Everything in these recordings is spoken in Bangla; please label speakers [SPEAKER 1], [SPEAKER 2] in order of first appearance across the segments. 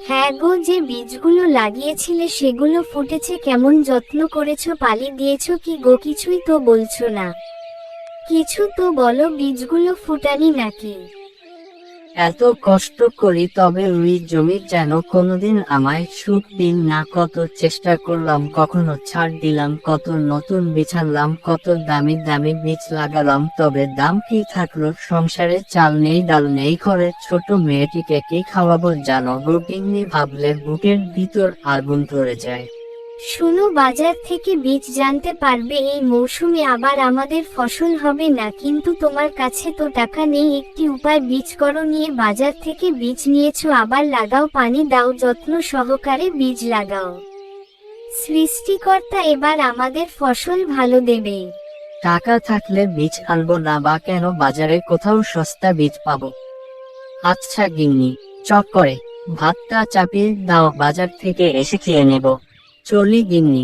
[SPEAKER 1] হ্যাঁ গো, যে বীজগুলো লাগিয়েছিলে সেগুলো ফুটেছে, কেমন যত্ন করেছো, পালি দিয়েছো কি গো? কিছুই তো বলছো না। কিছু তো বলো, বীজগুলো ফুটানি নাকি?
[SPEAKER 2] এত কষ্ট করি তবে ওই জমির যেন কোনোদিন আমায় সুখ দিন না। কত চেষ্টা করলাম, কখনো ছাড় দিলাম, কত নতুন বিছানলাম, কত দামি দামি বীজ লাগালাম, তবে দাম কি থাকলো? সংসারে চাল নেই, ডাল নেই, ঘরে ছোট মেয়েটিকে কি খাওয়াবো জানো গো গিন্নি? ভাবলে বুকের ভিতর আগুন ধরে যায়।
[SPEAKER 1] শুনো, বাজার থেকে বীজ জানতে পারবে এই মৌসুমে আবার আমাদের ফসল হবে না, কিন্তু তোমার কাছে তো টাকা নেই। একটি উপায় বীজ করো, নিয়ে বাজার থেকে বীজ নিয়েছো, আবার লাগাও, পানি দাও, যত্ন সহকারে বীজ লাগাও। সৃষ্টিকর্তা এবার আমাদের ফসল ভালো দেবে।
[SPEAKER 2] টাকা থাকলে বীজ আনবো না বা কেন? বাজারে কোথাও সস্তা বীজ পাবো? আচ্ছা গিন্নি, চট করে ভাতটা চাপিয়ে দাও, বাজার থেকে এসে খেয়ে নেব। চলি গিন্নি।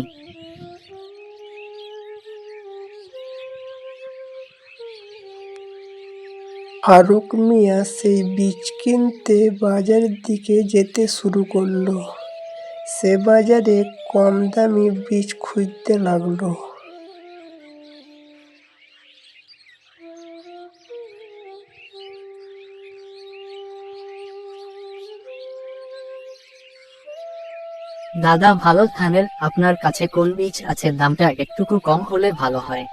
[SPEAKER 3] ফারুক মিয়া সেই বীজ কিনতে বাজারের দিকে যেতে শুরু করলো। সে বাজারে কম দামি বীজ খুঁজতে লাগলো।
[SPEAKER 2] দাদা, ভালো ধানের আপনার কাছে কোন বীজ আছে? দামটা একটুকু কম হলে ভালো হয়,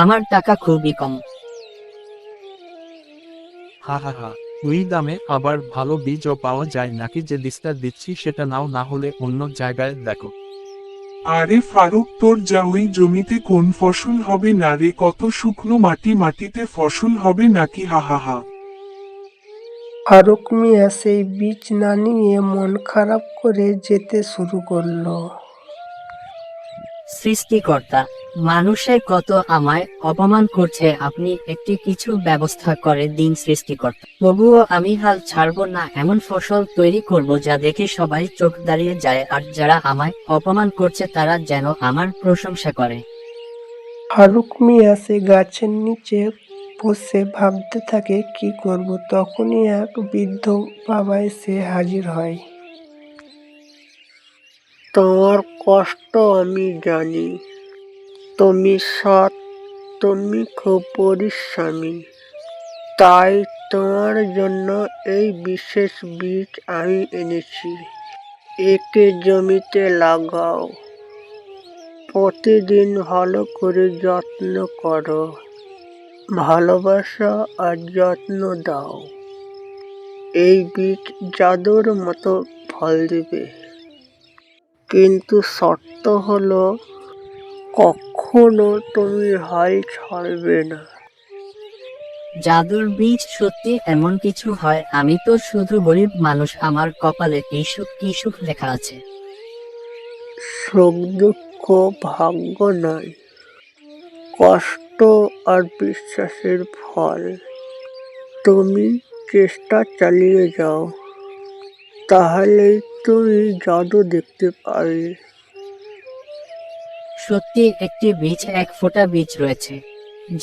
[SPEAKER 2] আমার টাকা খুবই কম।
[SPEAKER 4] হা হা হা, ওই দামে আবার ভালো বীজও পাওয়া যায় নাকি? যে বীজটা দিচ্ছি সেটা নাও, না হলে অন্য জায়গায় দেখো।
[SPEAKER 5] আরে ফারুক, তোর যা ওই জমিতে কোন ফসল হবে না রে? কত শুকনো মাটি, মাটিতে ফসল হবে নাকি? হা হা হা।
[SPEAKER 3] ফারুক মিয়া সেই বীজ না নিয়ে মন খারাপ করে যেতে শুরু করলো।
[SPEAKER 2] সৃষ্টিকর্তা, মানুষে কত আমায় অপমান করছে, আপনি একটি কিছু ব্যবস্থা করে দিন সৃষ্টিকর্তা। তবুও আমি হাল ছাড়বো না, এমন ফসল তৈরি করব যা দেখে সবাই চোখ দাঁড়িয়ে যায়, আর যারা আমায় অপমান করছে তারা যেন আমার প্রশংসা করে।
[SPEAKER 3] ফারুক মিয়া সে গাছের নিচে বসে ভাবতে থাকে কি করব। তখনই এক বৃদ্ধ বাবা এসে হাজির হয়। তোমার কষ্ট আমি জানি, তুমি সৎ, তুমি খুব পরিশ্রমী, তাই তোমার জন্য এই বিশেষ বীজ আমি এনেছি। একে জমিতে লাগাও, প্রতিদিন ভালো করে যত্ন করো, ভালোবাসা আর যত্ন দাও। এই বীজ জাদুর মতো ফল দিবে, কিন্তু শর্ত হলো কখনো তুমি হাল ছাড়বে না।
[SPEAKER 2] জাদুর বীজ সত্যি এমন কিছু হয়? আমি তো শুধু গরিব মানুষ, আমার কপালে কি সুখ কি সুখ লেখা আছে।
[SPEAKER 3] সুখ দুঃখ ভাগ্য নয়, কষ্ট আর বিশ্বাসের ফল। তুমি চেষ্টা চালিয়ে যাও, তাহলেই তুমি জাদু দেখতে পাবে।
[SPEAKER 2] সত্যি একটি বীজ, এক ফোঁটা বীজ রয়েছে।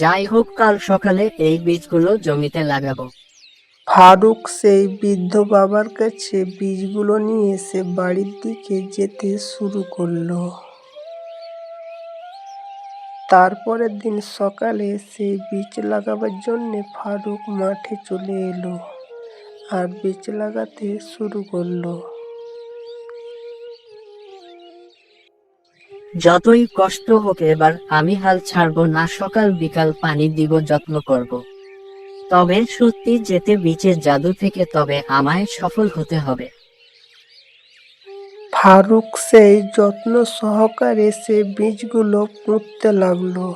[SPEAKER 2] যাই হোক, কাল সকালে এই বীজগুলো জমিতে লাগাবো।
[SPEAKER 3] ফারুক সেই বৃদ্ধ বাবার কাছে বীজগুলো নিয়ে এসে বাড়ির দিকে যেতে শুরু করলো। তারপরের দিন সকালে সেই বীজ লাগাবার জন্যে ফারুক মাঠে চলে এলো আর বীজ লাগাতে শুরু করলো।
[SPEAKER 2] যতই কষ্ট হোক এবার আমি হাল ছাড়বো না, সকাল বিকাল পানি দিব, যত্ন করব। তবে সত্যি যেতে বীজের জাদু থেকে, তবে আমায় সফল হতে হবে।
[SPEAKER 3] ফারুক সেই যত্ন সহকারে সে বীজগুলো পুঁততে লাগলো।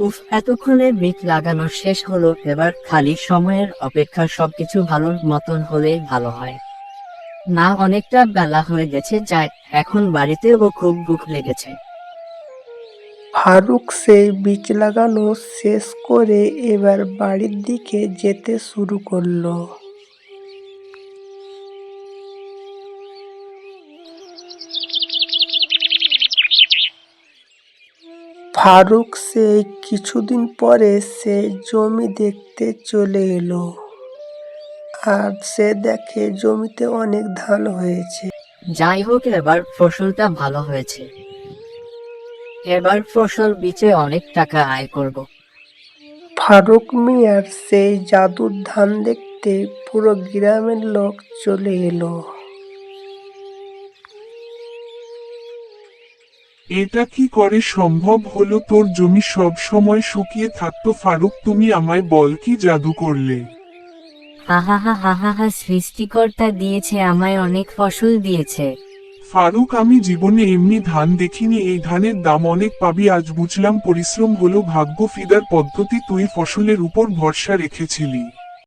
[SPEAKER 2] উফ, এতক্ষণে বীজ লাগানো শেষ হলো, এবার খালি সময়ের অপেক্ষা, সবকিছু ভালোর মতন হলেই ভালো হয়। না, অনেকটা বেলা হয়ে গেছে, যাই এখন বাড়িতেও খুব ভুখ লেগেছে।
[SPEAKER 3] ফারুক সেই বীজ লাগানো শেষ করে এবার বাড়ির দিকে যেতে শুরু করলো। ফারুক সেই কিছুদিন পরে সে জমি দেখতে চলে এলো, আর সে দেখে জমিতে অনেক ধান হয়েছে।
[SPEAKER 2] যাই হোক, এবার ফসলটা ভালো হয়েছে। এবার ফসল বেচে অনেক টাকা আয় করব।
[SPEAKER 3] ফারুক মিয়ার সেই জাদুর ধান দেখতে পুরো গ্রামের লোক চলে এলো।
[SPEAKER 5] এটা কি করে সম্ভব হলো? তোর জমি সব সময় শুকিয়ে থাকতো ফারুক, তুমি আমায় বল কি জাদু করলে?
[SPEAKER 2] হা হা হা হা হা হা, সৃষ্টিকর্তা দিয়েছে, আমায় অনেক ফসল দিয়েছে।
[SPEAKER 5] ফারুক, আমি জীবনে এমনি ধান দেখিনি। এই ধানের দাম অনেক পাবি। আজ বুঝলাম পরিশ্রম হলো ভাগ্য ফিদার পদ্ধতি। তুই ফসলের উপর ভরসা রেখেছিলি।